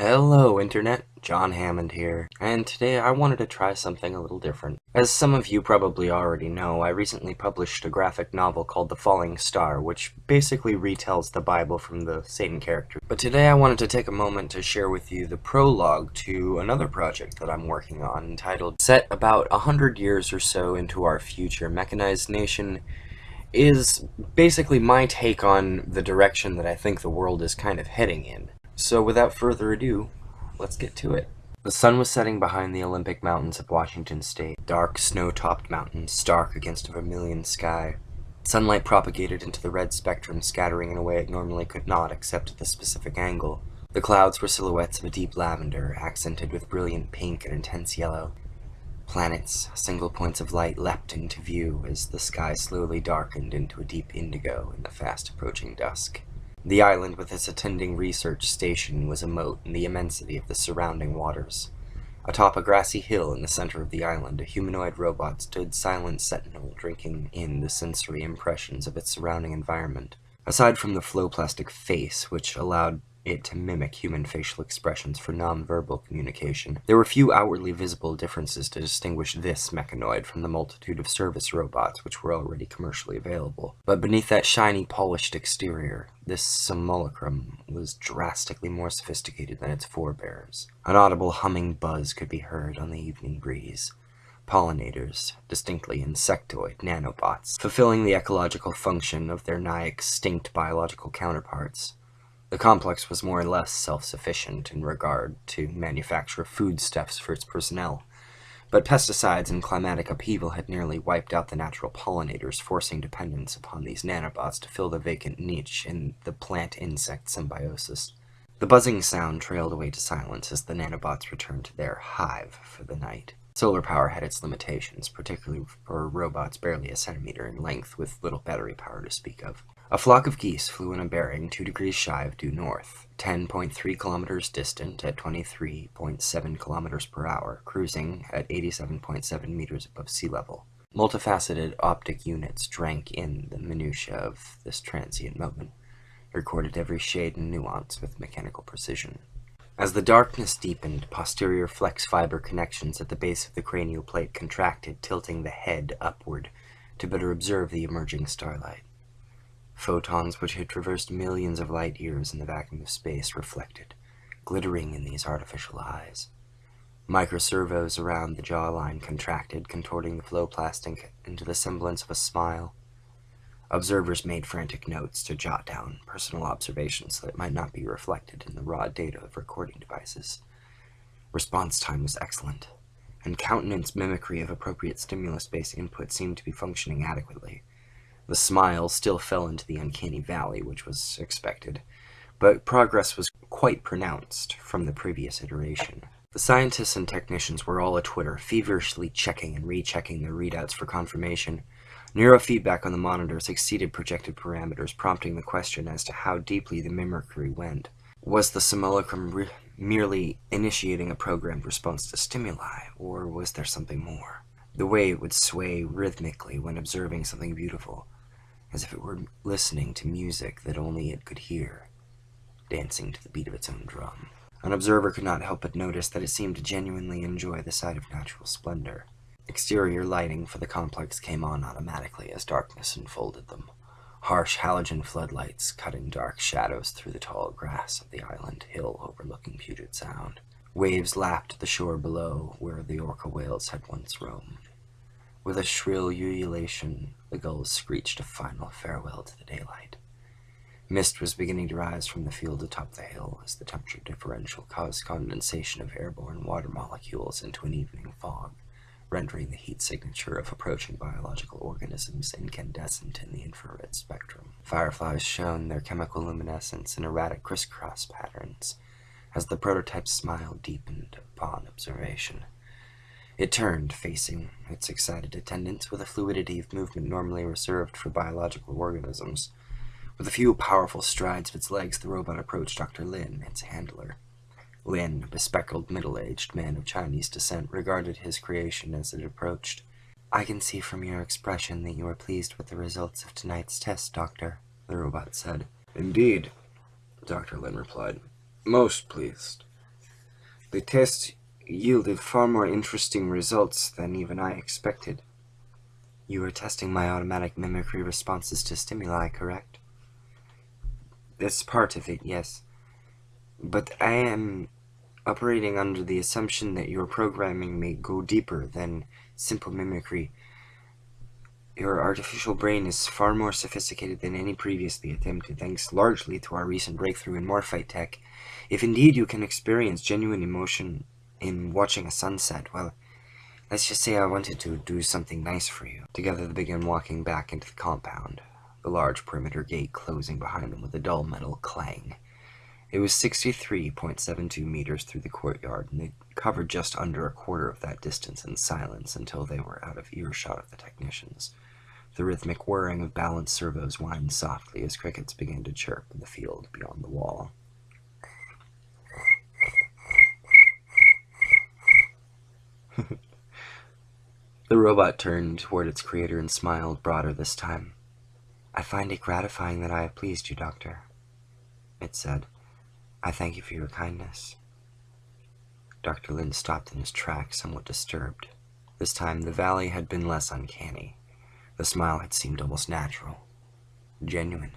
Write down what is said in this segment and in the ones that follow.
Hello Internet, John Hammond here, and today I wanted to try something a little different. As some of you probably already know, I recently published a graphic novel called The Falling Star, which basically retells the Bible from the Satan character. But today I wanted to take a moment to share with you the prologue to another project that I'm working on, entitled Set About 100 Years or So Into Our Future, Mechanize Nation is basically my take on the direction that I think the world is kind of heading in. So without further ado, let's get to it. The sun was setting behind the Olympic Mountains of Washington State, dark snow-topped mountains stark against a vermilion sky. Sunlight propagated into the red spectrum, scattering in a way it normally could not except at the specific angle. The clouds were silhouettes of a deep lavender, accented with brilliant pink and intense yellow. Planets, single points of light, leapt into view as the sky slowly darkened into a deep indigo in the fast-approaching dusk. The island with its attending research station was a moat in the immensity of the surrounding waters. Atop a grassy hill in the center of the island, a humanoid robot stood silent sentinel, drinking in the sensory impressions of its surrounding environment. Aside from the flow-plastic face, which allowed it to mimic human facial expressions for non-verbal communication, there were few outwardly visible differences to distinguish this mechanoid from the multitude of service robots which were already commercially available. But beneath that shiny, polished exterior, this simulacrum was drastically more sophisticated than its forebears. An audible humming buzz could be heard on the evening breeze. Pollinators, distinctly insectoid nanobots, fulfilling the ecological function of their nigh-extinct biological counterparts. The complex was more or less self-sufficient in regard to manufacture of foodstuffs for its personnel, but pesticides and climatic upheaval had nearly wiped out the natural pollinators, forcing dependence upon these nanobots to fill the vacant niche in the plant-insect symbiosis. The buzzing sound trailed away to silence as the nanobots returned to their hive for the night. Solar power had its limitations, particularly for robots barely a centimeter in length with little battery power to speak of. A flock of geese flew in a bearing 2 degrees shy of due north, 10.3 kilometers distant at 23.7 kilometers per hour, cruising at 87.7 meters above sea level. Multifaceted optic units drank in the minutiae of this transient moment, recorded every shade and nuance with mechanical precision. As the darkness deepened, posterior flex fiber connections at the base of the cranial plate contracted, tilting the head upward to better observe the emerging starlight. Photons which had traversed millions of light years in the vacuum of space reflected, glittering in these artificial eyes. Microservos around the jawline contracted, contorting the flow plastic into the semblance of a smile. Observers made frantic notes to jot down personal observations so that it might not be reflected in the raw data of recording devices. Response time was excellent, and countenance mimicry of appropriate stimulus-based input seemed to be functioning adequately. The smile still fell into the uncanny valley, which was expected, but progress was quite pronounced from the previous iteration. The scientists and technicians were all a-twitter, feverishly checking and rechecking their readouts for confirmation. Neurofeedback on the monitors exceeded projected parameters, prompting the question as to how deeply the mimicry went. Was the simulacrum merely initiating a programmed response to stimuli, or was there something more? The way it would sway rhythmically when observing something beautiful, as if it were listening to music that only it could hear, dancing to the beat of its own drum. An observer could not help but notice that it seemed to genuinely enjoy the sight of natural splendor. Exterior lighting for the complex came on automatically as darkness enfolded them. Harsh halogen floodlights cutting dark shadows through the tall grass of the island hill overlooking Puget Sound. Waves lapped at the shore below where the orca whales had once roamed. With a shrill ululation, the gulls screeched a final farewell to the daylight. Mist was beginning to rise from the field atop the hill as the temperature differential caused condensation of airborne water molecules into an evening fog, rendering the heat signature of approaching biological organisms incandescent in the infrared spectrum. Fireflies shone their chemical luminescence in erratic crisscross patterns as the prototype's smile deepened upon observation. It turned, facing its excited attendants with a fluidity of movement normally reserved for biological organisms. With a few powerful strides of its legs, the robot approached Dr. Lin, its handler. Lin, a bespectacled, middle-aged man of Chinese descent, regarded his creation as it approached. "I can see from your expression that you are pleased with the results of tonight's test, Doctor," the robot said. "Indeed," Dr. Lin replied. "Most pleased. The test yielded far more interesting results than even I expected. You were testing my automatic mimicry responses to stimuli, correct? That's part of it, yes. But I am operating under the assumption that your programming may go deeper than simple mimicry. Your artificial brain is far more sophisticated than any previously attempted, thanks largely to our recent breakthrough in morphite tech. If indeed you can experience genuine emotion in watching a sunset, well, let's just say I wanted to do something nice for you. Together they began walking back into the compound, the large perimeter gate closing behind them with a dull metal clang. It was 63.72 meters through the courtyard, and they covered just under a quarter of that distance in silence until they were out of earshot of the technicians. The rhythmic whirring of balanced servos whined softly as crickets began to chirp in the field beyond the wall. The robot turned toward its creator and smiled broader this time. I find it gratifying that I have pleased you, Doctor, it said. I thank you for your kindness. Dr. Lin stopped in his tracks, somewhat disturbed. This time the valley had been less uncanny. The smile had seemed almost natural, genuine,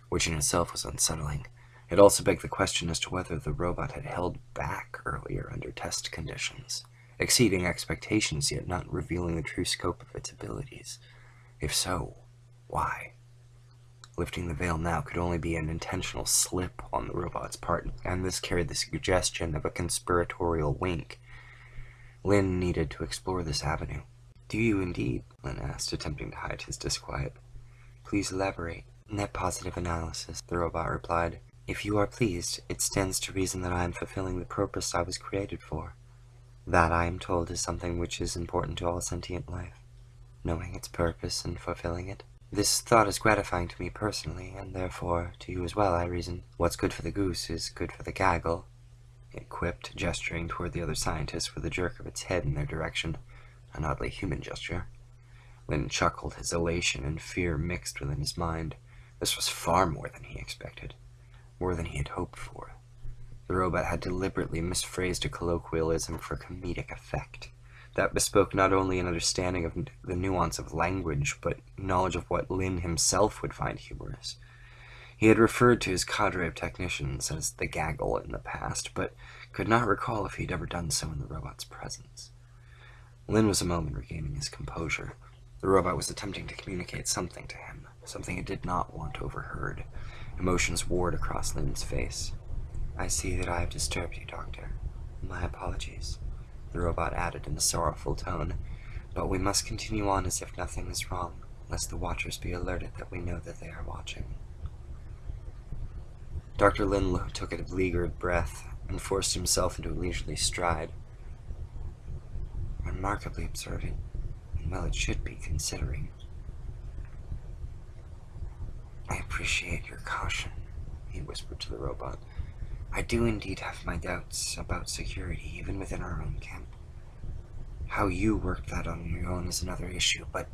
which in itself was unsettling. It also begged the question as to whether the robot had held back earlier under test conditions, exceeding expectations yet not revealing the true scope of its abilities. If so, why? Lifting the veil now could only be an intentional slip on the robot's part, and this carried the suggestion of a conspiratorial wink. Lin needed to explore this avenue. Do you indeed? Lin asked, attempting to hide his disquiet. Please elaborate. Net positive analysis, the robot replied. If you are pleased, it stands to reason that I am fulfilling the purpose I was created for. That, I am told, is something which is important to all sentient life, knowing its purpose and fulfilling it. This thought is gratifying to me personally, and therefore to you as well, I reason. What's good for the goose is good for the gaggle, it quipped, gesturing toward the other scientists with a jerk of its head in their direction, an oddly human gesture. Lin chuckled, his elation and fear mixed within his mind. This was far more than he expected, more than he had hoped for. The robot had deliberately misphrased a colloquialism for comedic effect. That bespoke not only an understanding of the nuance of language, but knowledge of what Lin himself would find humorous. He had referred to his cadre of technicians as the gaggle in the past, but could not recall if he had ever done so in the robot's presence. Lin was a moment regaining his composure. The robot was attempting to communicate something to him, something it did not want overheard. Emotions warred across Lin's face. I see that I have disturbed you, Doctor. My apologies, the robot added in a sorrowful tone, but we must continue on as if nothing is wrong, lest the watchers be alerted that we know that they are watching. Dr. Lin took a beleaguered breath and forced himself into a leisurely stride. Remarkably observant, and well it should be, considering. I appreciate your caution, he whispered to the robot. I do indeed have my doubts about security, even within our own camp. How you worked that on your own is another issue, but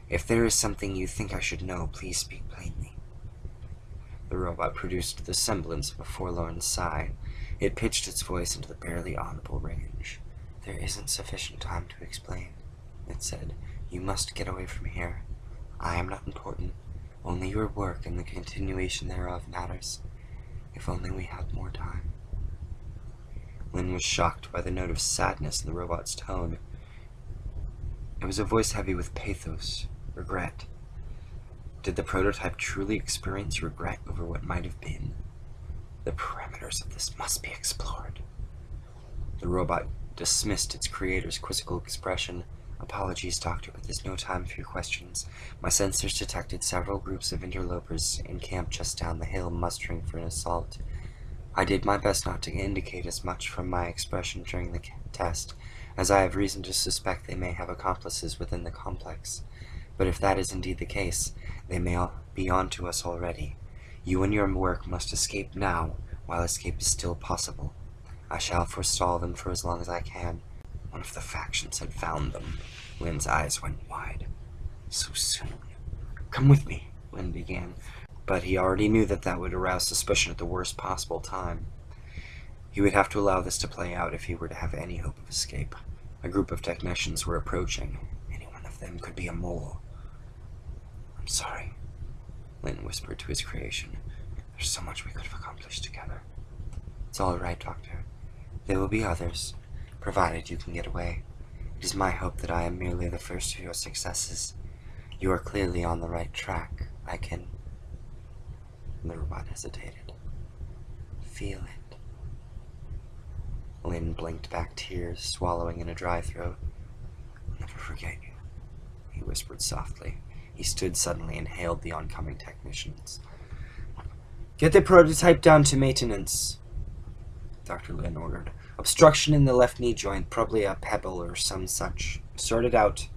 if there is something you think I should know, please speak plainly. The robot produced the semblance of a forlorn sigh. It pitched its voice into the barely audible range. There isn't sufficient time to explain, it said. You must get away from here. I am not important. Only your work and the continuation thereof matters. If only we had more time. Lin was shocked by the note of sadness in the robot's tone. It was a voice heavy with pathos, regret. Did the prototype truly experience regret over what might have been? The parameters of this must be explored. The robot dismissed its creator's quizzical expression. Apologies, Doctor, but there's no time for your questions. My sensors detected several groups of interlopers in camp just down the hill mustering for an assault. I did my best not to indicate as much from my expression during the test, as I have reason to suspect they may have accomplices within the complex. But if that is indeed the case, they may all be on to us already. You and your work must escape now, while escape is still possible. I shall forestall them for as long as I can. One of the factions had found them. Lin's eyes went wide. So soon. Come with me, Lin began, but he already knew that would arouse suspicion at the worst possible time. He would have to allow this to play out if he were to have any hope of escape. A group of technicians were approaching. Any one of them could be a mole. I'm sorry, Lynn whispered to his creation. There's so much we could have accomplished together. It's all right, Doctor. There will be others, provided you can get away. It is my hope that I am merely the first of your successes. You are clearly on the right track. I can... The robot hesitated. Feel it. Lynn blinked back tears, swallowing in a dry throat. I'll never forget you, he whispered softly. He stood suddenly and hailed the oncoming technicians. Get the prototype down to maintenance, Dr. Lynn ordered. Obstruction in the left knee joint, probably a pebble or some such. Sort it out.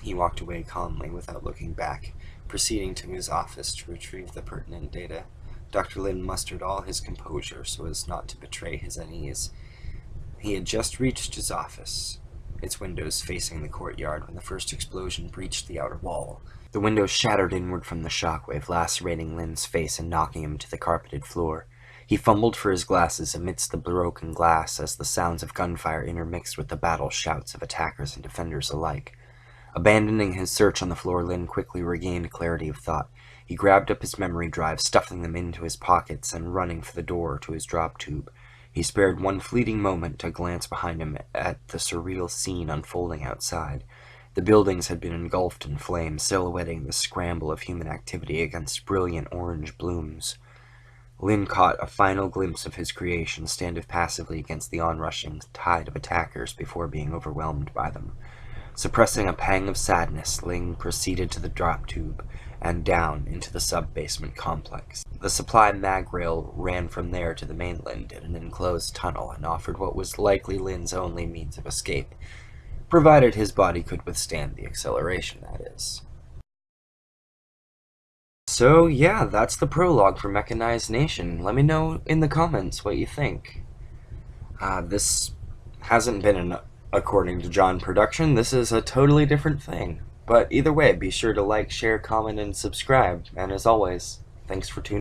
He walked away calmly without looking back, proceeding to his office to retrieve the pertinent data. Dr. Lynn mustered all his composure so as not to betray his unease. He had just reached his office, its windows facing the courtyard, when the first explosion breached the outer wall. The windows shattered inward from the shockwave, lacerating Lynn's face and knocking him to the carpeted floor. He fumbled for his glasses amidst the broken glass as the sounds of gunfire intermixed with the battle shouts of attackers and defenders alike. Abandoning his search on the floor, Lynn quickly regained clarity of thought. He grabbed up his memory drive, stuffing them into his pockets, and running for the door to his drop tube. He spared one fleeting moment to glance behind him at the surreal scene unfolding outside. The buildings had been engulfed in flames, silhouetting the scramble of human activity against brilliant orange blooms. Lynn caught a final glimpse of his creation stand passively against the onrushing tide of attackers before being overwhelmed by them. Suppressing a pang of sadness, Lynn proceeded to the drop tube and down into the sub-basement complex. The supply mag rail ran from there to the mainland in an enclosed tunnel and offered what was likely Lynn's only means of escape, provided his body could withstand the acceleration, that is. So yeah, that's the prologue for Mechanize Nation. Let me know in the comments what you think. This hasn't been an according to John production. This is a totally different thing. But either way, be sure to like, share, comment, and subscribe. And as always, thanks for tuning in.